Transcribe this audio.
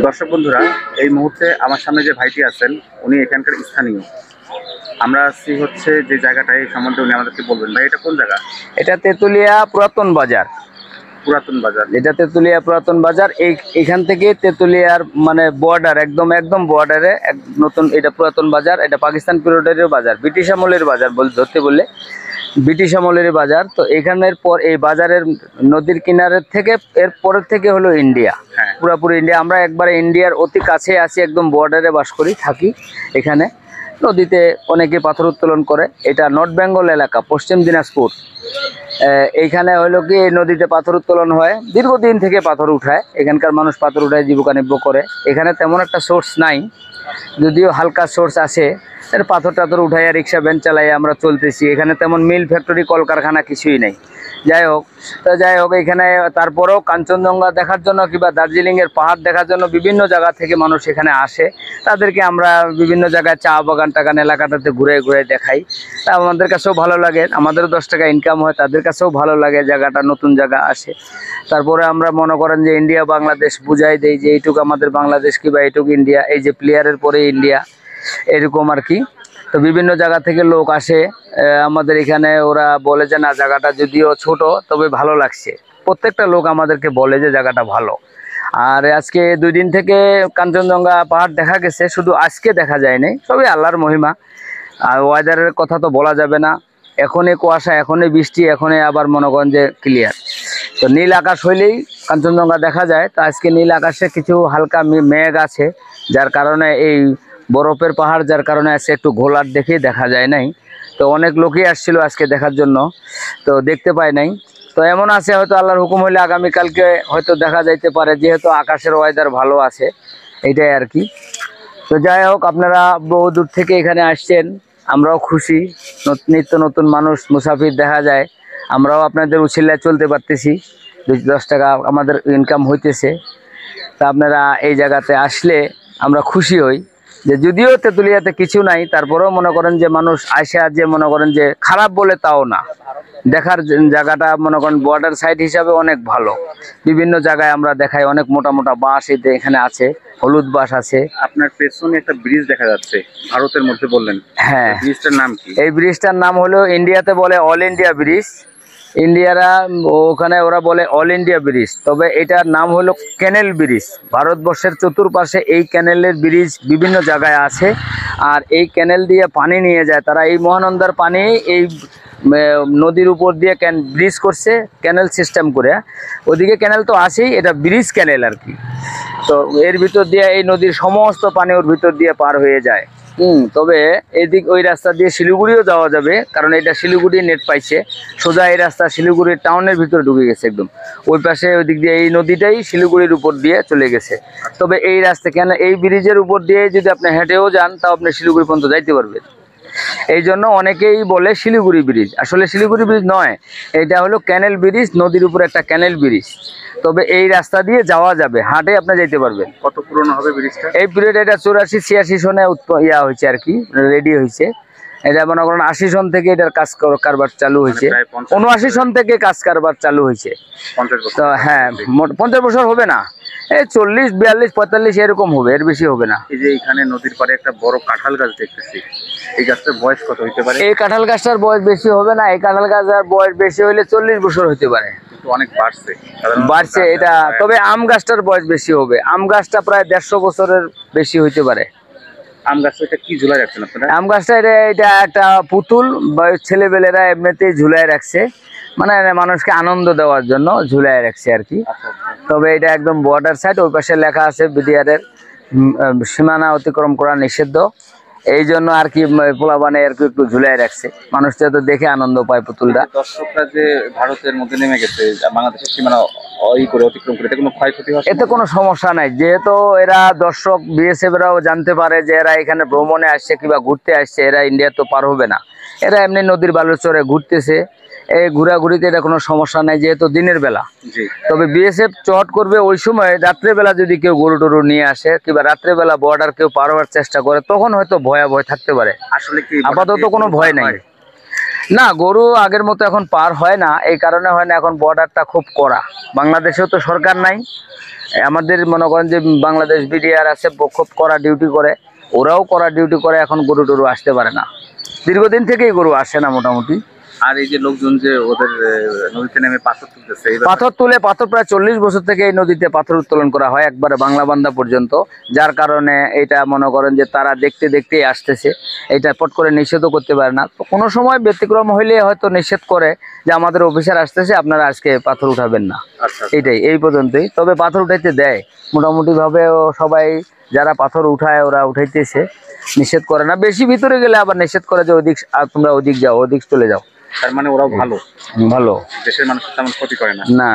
দর্শক বন্ধুরা, এই মুহূর্তে আমার সামনে যে ভাইটি আছেন উনি এখানকার স্থানীয়। আমরা আছি হচ্ছে যে জায়গাটায়, এই সম্বন্ধে উনি আমাদেরকে বলবেন। ভাই, এটা কোন জায়গা? এটা তেতুলিয়া পুরাতন বাজার। পুরাতন বাজার। এটা তেতুলিয়া পুরাতন বাজার। এখান থেকে তেতুলিয়ার মানে বর্ডার, একদম বর্ডারে নতুন। এটা পুরাতন বাজার, এটা পাকিস্তান পিরিয়ডের বাজার, ব্রিটিশ আমলের বাজার ধরতে বললে ব্রিটিশ আমলের বাজার। তো এখানের পর এই বাজারের নদীর কিনারের থেকে এর পরের থেকে হলো ইন্ডিয়া, পুরোপুরি ইন্ডিয়া। আমরা একবারে ইন্ডিয়ার অতি কাছে আছি, একদম বর্ডারে বাস করি, থাকি এখানে। নদীতে অনেকে পাথর উত্তোলন করে। এটা নর্থ বেঙ্গল এলাকা, পশ্চিম দিনাজপুর। এইখানে হলো কি, নদীতে পাথর উত্তোলন হয়, দীর্ঘদিন থেকে পাথর উঠায়। এখানকার মানুষ পাথর উঠায় জীবিকা নির্বাহ করে। এখানে তেমন একটা সোর্স নাই, যদিও হালকা সোর্স আছে। পাথর টাথর উঠাইয়া রিক্সা ভ্যান চালাই আমরা চলতেছি। এখানে তেমন মিল ফ্যাক্টরি কলকারখানা কিছুই নেই। যাই হোক এখানে তারপরেও কাঞ্চনজঙ্ঘা দেখার জন্য কিংবা দার্জিলিংয়ের পাহাড় দেখার জন্য বিভিন্ন জায়গা থেকে মানুষ এখানে আসে। তাদেরকে আমরা বিভিন্ন জায়গায় চা বাগান টাগান এলাকাটাতে ঘুরে ঘুরে দেখাই। তা আমাদের কাছেও ভালো লাগে, আমাদেরও 10 টাকা ইনকাম হয়, তাদের কাছেও ভালো লাগে, জায়গাটা নতুন জায়গা আসে। তারপরে আমরা মনে করেন যে ইন্ডিয়া বাংলাদেশ বুঝাই দেই যে এইটুকু আমাদের বাংলাদেশ কিংবা এইটুকু ইন্ডিয়া, এই যে প্লেয়ারের পরে ইন্ডিয়া, এরকম আর কি। তো বিভিন্ন জায়গা থেকে লোক আসে আমাদের এখানে। ওরা বলে যে না, জায়গাটা যদিও ছোট তবে ভালো লাগছে। প্রত্যেকটা লোক আমাদেরকে বলে যে জায়গাটা ভালো। আর আজকে 2 দিন থেকে কাঞ্চনজঙ্ঘা পাহাড় দেখা গেছে, শুধু আজকে দেখা যায় নাই, সবই আল্লাহর মহিমা। আর ওয়েদারের কথা তো বলা যাবে না, এখনই কুয়াশা, এখনই বৃষ্টি, এখনই আবার মনে করেন যে ক্লিয়ার। তো নীল আকাশ হইলেই কাঞ্চনজঙ্ঘা দেখা যায়। তো আজকে নীল আকাশে কিছু হালকা মেঘ আছে, যার কারণে এই বরফের পাহাড়, যার কারণে আজকে একটু ঘোলাট দেখে দেখা যায় নাই। তো অনেক লোকই আসছিল আজকে দেখার জন্য, তো দেখতে পায় নাই। তো এমন আছে, হয়তো আল্লাহর হুকুম হইলে আগামীকালকে হয়তো দেখা যাইতে পারে, যেহেতু আকাশের ওয়েদার ভালো আছে, এইটাই আর কি। তো যাই হোক, আপনারা বহু দূর থেকে এখানে আসছেন, আমরাও খুশি। নিত্য নতুন মানুষ মুসাফির দেখা যায়, আমরাও আপনাদের উছিলায় চলতে পারতেছি, 10 টাকা আমাদের ইনকাম হইতেছে। তা আপনারা এই জায়গাতে আসলে আমরা খুশি হই। যে যদিও তেঁতুলিয়াতে কিছু নাই, তারপরেও মনে করেন যে মানুষ আসে, যে মনে করেন যে খারাপ বলে তাও না, দেখার জায়গাটা মনে করেন বর্ডার সাইড হিসাবে অনেক ভালো। বিভিন্ন জায়গায় আমরা দেখাই, অনেক মোটা মোটা বাঁশ এখানে আছে, হলুদ বাঁশ আছে। আপনার পেছনে একটা ব্রিজ দেখা যাচ্ছে, ভারতের মধ্যে বললেন। হ্যাঁ, ব্রিজটার নাম কি? এই ব্রিজটার নাম হলো, ইন্ডিয়াতে বলে অল ইন্ডিয়া ব্রিজ। ইন্ডিয়ারা ওখানে ওরা বলে অল ইন্ডিয়া ব্রিজ, তবে এটার নাম হলো ক্যানেল ব্রিজ। ভারতবর্ষের চতুর্পাশে এই ক্যানেলের ব্রিজ বিভিন্ন জায়গায় আছে। আর এই ক্যানেল দিয়ে পানি নিয়ে যায় তারা, এই মহানন্দার পানি এই নদীর উপর দিয়ে ব্রিজ করছে, ক্যানেল সিস্টেম করে। ওদিকে ক্যানেল তো আছেই, এটা ব্রিজ ক্যানেল আর কি। তো এর ভিতর দিয়ে এই নদীর সমস্ত পানি ওর ভিতর দিয়ে পার হয়ে যায়। তবে এদিক ওই রাস্তা দিয়ে শিলিগুড়িও যাওয়া যাবে, কারণ এটা শিলিগুড়ি নেট পাইছে। সোজা এই রাস্তা শিলিগুড়ির টাউনের ভিতরে ঢুকে গেছে একদম। ওই পাশে ওই দিক দিয়ে এই নদীটাই শিলিগুড়ির উপর দিয়ে চলে গেছে। তবে এই রাস্তা কেন, এই ব্রিজের উপর দিয়ে যদি আপনি হেঁটেও যান, তাও আপনি শিলিগুড়ি পর্যন্ত যাইতে পারবেন। এই জন্য অনেকেই বলে শিলিগুড়ি ব্রিজ, আসলে শিলিগুড়ি ব্রিজ নয়, এটা হলো ক্যানেল ব্রিজ, নদীর উপর একটা ক্যানেল ব্রিজ। তবে এই রাস্তা দিয়ে যাওয়া যাবে, হাটে আপনি যেতে পারবেন। কত পুরনো হবে ব্রিজটা? এই পিরিয়ড এটা 84-86 সনে হয়েছে আর কি, রেডি হয়েছে। এটা মনে করেন 80 সন থেকে এটার কাজ কারবার চালু হয়েছে, 79 সন থেকে কাজ কারবার চালু হয়েছে। তো হ্যাঁ, 50 বছর হবে না, এই 40, 42, 45 এরকম হবে, এর বেশি হবে না। এই যে এখানে নদীর পাড়ে একটা বড় কাঁঠাল গাছ দেখতেছি, এই গাছটার বয়স কত হইতে পারে? এই কাঁঠাল গাছটার বয়স বেশি হবে না, এই কাঁঠাল গাছের বয়স বেশি হইলে 40 বছর হইতে পারে। অনেক বাড়ছে এটা। তবে আম গাছটার বয়স বেশি হবে, আম গাছটা প্রায় 150 বছরের বেশি হইতে পারে। আম গাছটা এটা কি ঝুলাই রাখছেন আপনারা? আম গাছটা এটা একটা পুতুল, ছেলেবেলেরা এমনিতেই ঝুলাই রাখছে, মানে মানুষকে আনন্দ দেওয়ার জন্য ঝুলাই রাখছে আর কি। তবে এটা একদম বর্ডার সাইড, ওই পাশে লেখা আছে বিডিআরের সীমানা অতিক্রম করা নিষিদ্ধ। এই জন্য আর কি পোলাবানে আর কি একটু ঝুলাই রাখছে, মানুষ যাতে দেখে আনন্দ পায় পুতুলটা। দর্শকরা যে ভারতের মধ্যে নেমে গেছে, বাংলাদেশের সীমানা অতিক্রম করে, এতে কোনো ক্ষয়ক্ষতি হয়? এতে কোনো সমস্যা নাই, যেহেতু এরা দর্শক বিএসএফ রাও জানতে পারে যে এরা এখানে ভ্রমণে আসছে কিংবা ঘুরতে আসছে, এরা ইন্ডিয়া তো পার হবে না, এরা এমনি নদীর বালুর চরে ঘুরতেছে। এই ঘোরাঘুরিতে এটা কোনো সমস্যা নাই, যেহেতু দিনের বেলা। তবে বিএসএফ চট করবে ওই সময়, রাত্রেবেলা যদি কেউ গরু টরু নিয়ে আসে কিংবা রাত্রেবেলা বর্ডার কেউ পার হওয়ার চেষ্টা করে, তখন হয়তো ভয়াবহ থাকতে পারে। আসলে কি আপাতত কোনো ভয় নাই। না, গরু আগের মতো এখন পার হয় না, এই কারণে হয় না, এখন বর্ডারটা খুব কড়া। বাংলাদেশেও তো সরকার নাই, আমাদের মনে করেন যে বাংলাদেশ বিডিআর আছে, খুব কড়া ডিউটি করে, ওরাও কড়া ডিউটি করে, এখন গরু টরু আসতে পারে না, দীর্ঘদিন থেকেই গরু আসে না মোটামুটি। আর এই যে লোকজন যে ওদের নদীতে নেমে পাথর তুলতেছে, এই ব্যাপারে পাথর প্রায় 40 বছর থেকে এই নদীতে পাথর উত্তোলন করা হয়, একবারে বাংলা বান্দা পর্যন্ত, যার কারণে এটা মনে করেন যে তারা দেখতে দেখতেই আসতেছে, এটা পট করে নিষেধও করতে পারে না। তো কোনো সময় ব্যতিক্রম হইলে হয়তো নিষেধ করে যে আমাদের অফিসার আসতেছে, আপনারা আজকে পাথর উঠাবেন না, আচ্ছা এইটাই, এই পর্যন্তই। তবে পাথর উঠাইতে দেয় মোটামুটি ভাবে, সবাই যারা পাথর উঠায় ওরা উঠাইতেছে, নিষেধ করে না। বেশি ভিতরে গেলে আবার নিষেধ করে যে ওদিক তোমরা ওদিক যাও, ওদিক চলে যাও। তার মানে ওরাও ভালো, ভালো দেশের মানুষ তেমন ক্ষতি করে না। না।